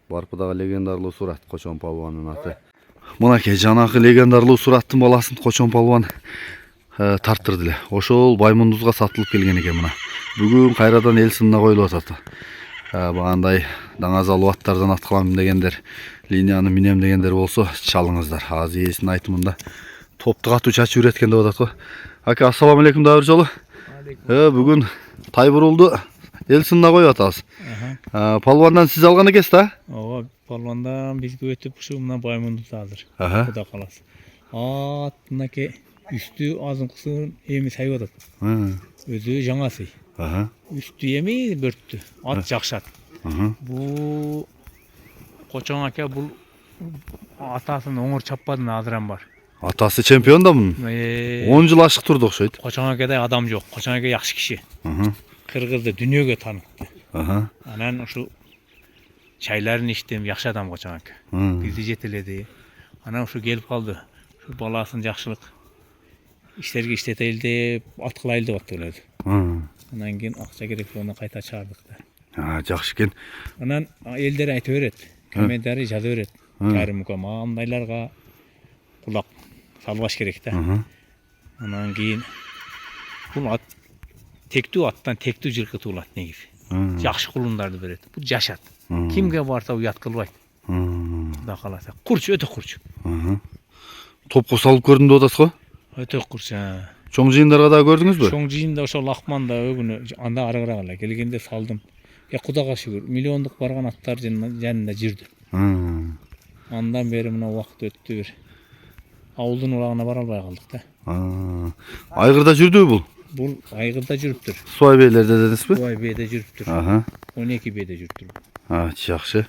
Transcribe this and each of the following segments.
Барпыдағы легендарлы сурат Кочон палуанын аты. Мынакей жанакы легендарлы сураттын баласын Кочон палуан тарттырды эле. Ошол Баймундузга сатылып келген экен мына. Бүгүн кайрадан эл сынына коюлуп атат. Багандай даңазалуу аттардан ат кылам дегендер, линияны минем дегендер болсо чалыңыздар. Азыр ээсин айтымында топту катуу чачып үйрөткөн деп атат го. Ака, ассаламу алейкум дагы бир жолу. Бүгүн Тайбурулду эл сынына коюп атабыз. Палуандан сиз алган экенсиз да? Ооба, палуандан бизге өтүп ушу мына Баймундуз азыр. Кудай каласа. Ат мынакей үстү азынкысын эми сайып атат. Өзү жаңасы. Үстү эми бөрттү. Ат жакшат. Бул Кочон ака бул атасын оңор чаппадын азырам бар. Атасы чемпион да мунун. 10 жыл ашык турду окшойт. Кочон акадай адам жок. Кочон ака жакшы киши. Кыргызды дүйнөгө таанытты. Анан ушу чайларын иштем жакшы адам Кочон ака. Бизди жетеледи. Анан ушу келип калды. Ушу баласын жакшылык иштерге иштетели деп ат кылайлы деп аттылар. Анан кийин акча керек болуп кайта чыгардык да. Жакшы экен. Анан элдер айтып берет. Комментарий жазып берет. Каримка мындайларга кулак салбаш керек да. Анан кийин бул ат тектүү аттан тектүү жылкы туулат негизи. Жакшы кулундарды берет. Бул жашат. Кимге барса уят кылбайт. Кудай каласа. Курч, өтө курч. Топко салып көрдүм деп атасыз го? Өтө курч. Чоң жыйындарга да көрдүңүзбү? Чоң жыйында ошол Лакманда өгүнү анда арыгыраак эле келгенде салдым. Кудайга шүгүр, миллиондук барган аттар жанында жүрдү. Андан бери мына убакыт өттү бир. Ауылдын улагына бара албай калдык да. Айгырда жүрдүбү бул? Бул айгырда жүрүптүр. Суай бейлерде дедиңизби? Суай бейде жүрүптүр. 12 бейде жүрүптүр. Жакшы.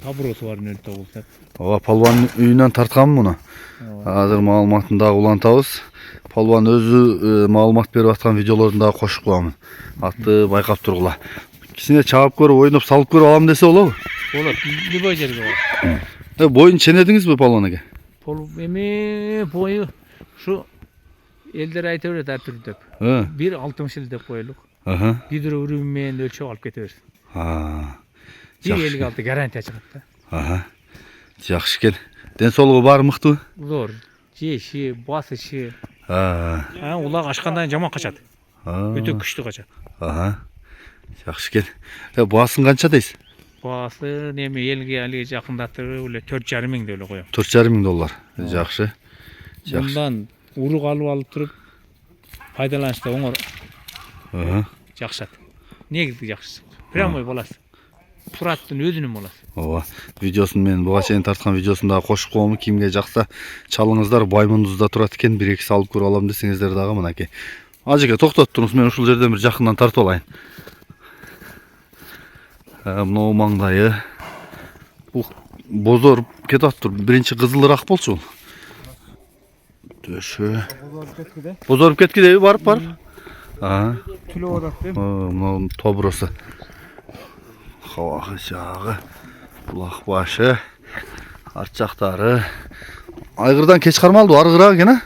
Табуросы бар нөлтө болсо. Ооба, палуан үйүнөн тартканмын муну. Азыр маалыматын дагы улантабыз. Палуан өзү маалымат берип аткан видеолорун дагы кошуп коемун. Атты байкап тургула. Кичине чаап көрүп, ойноп салып көрүп алам десе болобу? Болот. Любой жерге болот. Боюн ченедиңизби палуан эге? Эми бою ушу элдер айта берет ар түрдүү деп. 1.60 деп коелук. Гидро үрүмү менен өлчөп алып кете берсин. 1.56 гарантия чыгат да. Жакшы экен. Ден соолугу баары мыктыбы? Зор. Жеши, басышы. Улак ачкандан жаман качат. Өтө күчтүү качат. Жакшы экен. Баасын канча дейсиз? Баасын эми элге алиге жакындатып эле 4,5 миң деп эле коем. 4,5 миң доллар. Жакшы. Мындан урук алып туруп пайдаланышта оңор. Жакшат. Негизи жакшы. Прямой баласы. Сураттын өзүнүн баласы. Ооба. Видеосун мен буга чейин тарткан видеосун дагы кошуп коем. Кимге жакса чалыңыздар. Баймундузда турат экен. 1-2 салып көрүп алам десеңиздер дагы мынакей. Ажеке токтотуп туруңуз, мен ушул жерден бир жакындан тартып алайын. Мына маңдайы бул бозоруп кетип атыптыр. Биринчи кызылыраак болчу бул. Төшө. Бозоруп кеткидеби барып? Түлөп атат деп. Мына тобуросу. Хавагы жагы, булак башы, арт жактары. Айгырдан кеч кармалды, арыгыраак экен,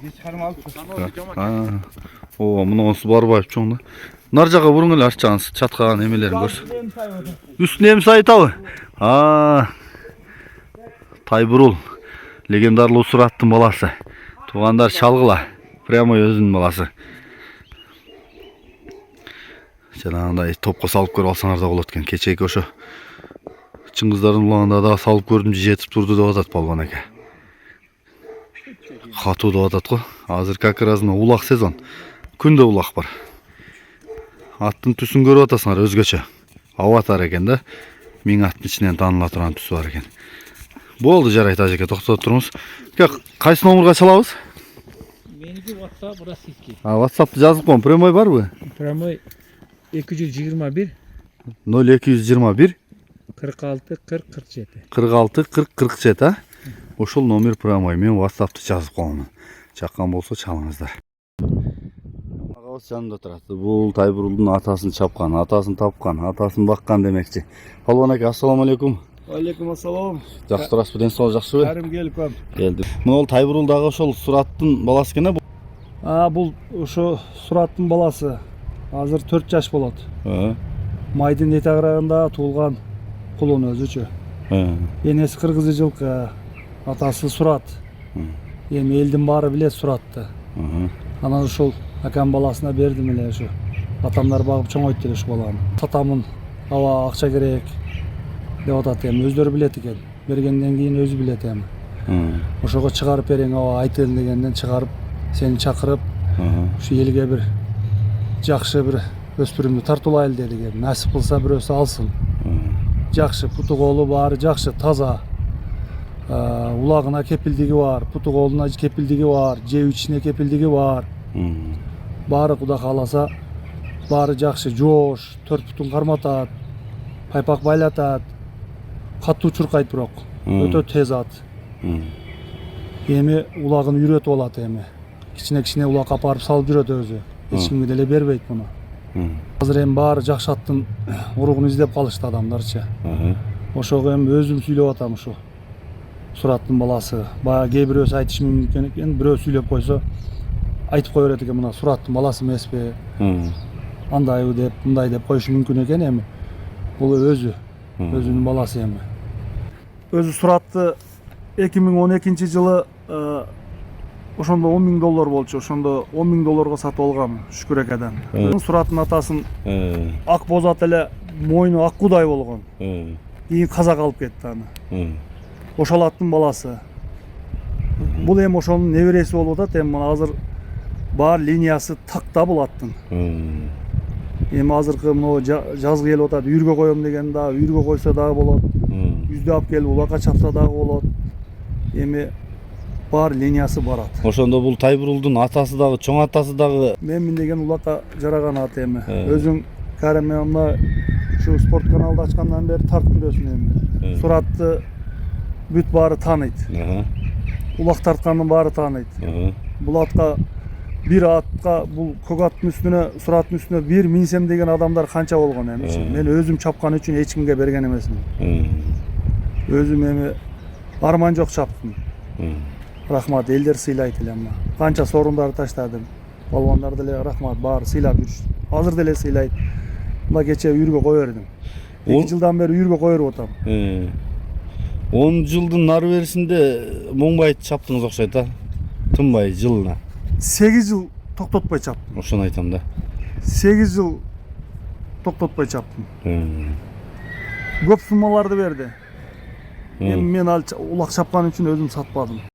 Кеч кармалды. Мунусу барбайып чоң да. Нар жака буруң эле, арт жагын чаткаган эмелерин көрсүн. Үстүнө эми сайытабы? Тайбурул, легендарлуу сураттын баласы. Туугандар чалгыла, прямой өзүнүн баласы. Жанагындай топко салып көрүп алсаңар да болот экен. Кечеки ошо Чыңгыздардын улагында да салып көрдүм, жетип турду деп атат палуан ака. Катуу деп атат го. Азыр как раз улак сезон. Күндө улак бар. Аттын түсүн көрүп атасыңар өзгөчө. Аватар экен да. 1000 аттын ичинен тааныла турган түсү бар экен. Болду, жарайт ажеке, токтотуп туруңуз. Кайсы номерге чалабыз? Меники WhatsApp российский. WhatsAppты жазып коем, прямой барбы? Прямой 221 0221 46 40 47. 46 40 47, Ошол номер прямой. Мен WhatsAppты жазып коемун. Чаккан болсо чалыңыздар. Агабыз жанымда турат. Бул Тайбурулдун атасын чапкан, атасын тапкан, атасын баккан демекчи. Палуан ака, ассаламу алейкум. Алейкум ассалам. Жакшы турасызбы, ден соолук жакшыбы? Карим келип калды. Келди. Мына Тайбурулдагы ошол сураттын баласы экен а? Бул ошо сураттын баласы. Азыр 4 жаш болот. Майдын эте аграгында туулган kulun özüçü. Enesi Kırgızı жылкы, atası Surat. Эми элдин баары билет Суратты. Анан ушул акам баласына бердим эле ушу. Атамдар багып чоңойтtu эле ушу баланы. Татамын аба акча керек деп атат эми, өздөрү билет экен. Бергенден кийин өзү билет эми. Ошого чыгарып бериң аба айтын дегенден чыгарып, сени чакырып, ушу элге бир жакшы бир өспүрүмдү тартуулайлы дедик эми. Насип кылса бирөөсү алсын. Жакшы, путу колу баары жакшы, таза. Улагына кепилдиги бар, путу колуна кепилдиги бар, жеп ичине кепилдиги бар. Баары Куда кааласа, баары жакшы, жоош, 4 путун карматат, пайпак байлатат, катуу чуркайт бирок, өтө тез ат. Эми улагын үйрөтүп алат эми. Кичине улак апарып салып жүрөт өзү. Эч кимге деле бербейт муну. Азыр эми баары жакшы аттын уругун издеп калышты адамдарчы. Ошого эми өзүм сүйлөп атам ушу. Сураттын баласы. Баягы кээ бирөөсү айтышы мүмкүн экен, бирөө сүйлөп койсо айтып кое берет экен, мына Сураттын баласы эмеспи? Андайбы деп, мындай деп коюшу мүмкүн экен эми. Бул өзүнүн баласы эми. Өзү Суратты 2012-жылы ошондо $10.000 болчу. Ошондо $10.000 сатып алгам Шүкүрөкөдөн. Сураттын атасын ак бозат эле, мойну ак кудай болгон. Кийин казак алып кетти аны. Ошол аттын баласы. Бул эми ошонун небереси болуп атат. Эми азыр бар линиясы такта бул аттын. Эми азыркы могу жазгы келип атат, үйүргө коем деген да, үйүргө койсо дагы болот. Yüzde ап келип улакка чапса дагы болот. Эми бар линиясы барат. Ошондо бул Тайбурулдун атасы дагы, чоң атасы дагы Мен деген улакка жараган ат эми. Өзүң карем мына ушу спорт каналды ачкандан бери тартып жүрөсүң эми. Суратты бүт баары тааныйт. Улак тарткандын баары тааныйт. Бул атка бир атка, бул көк аттын үстүнө, Сураттын үстүнө бир минсем деген адамдар канча болгон эми. Мен өзүм чапкан үчүн эч кимге берген эмесмин. Өзүм эми арман жок чаптым. Рахмат, элдер сыйлайт эле мына. Канча сорундарды таштадым. Балбандар деле рахмат, баары сыйлап жүрүшт. Азыр деле сыйлайт. Мына кече үйүргө кое бердим. 2 жылдан бери үйүргө кое берип атам. 10 жылдын нары берисинде муңбайт чаптыңыз окшойт а? Тынбай жылына. 8 жыл токтотпой чаптым. Ошону айтам да. 8 жыл токтотпой чаптым. Көп суммаларды берди. Эми мен ал улак чапкан үчүн өзүм сатпадым.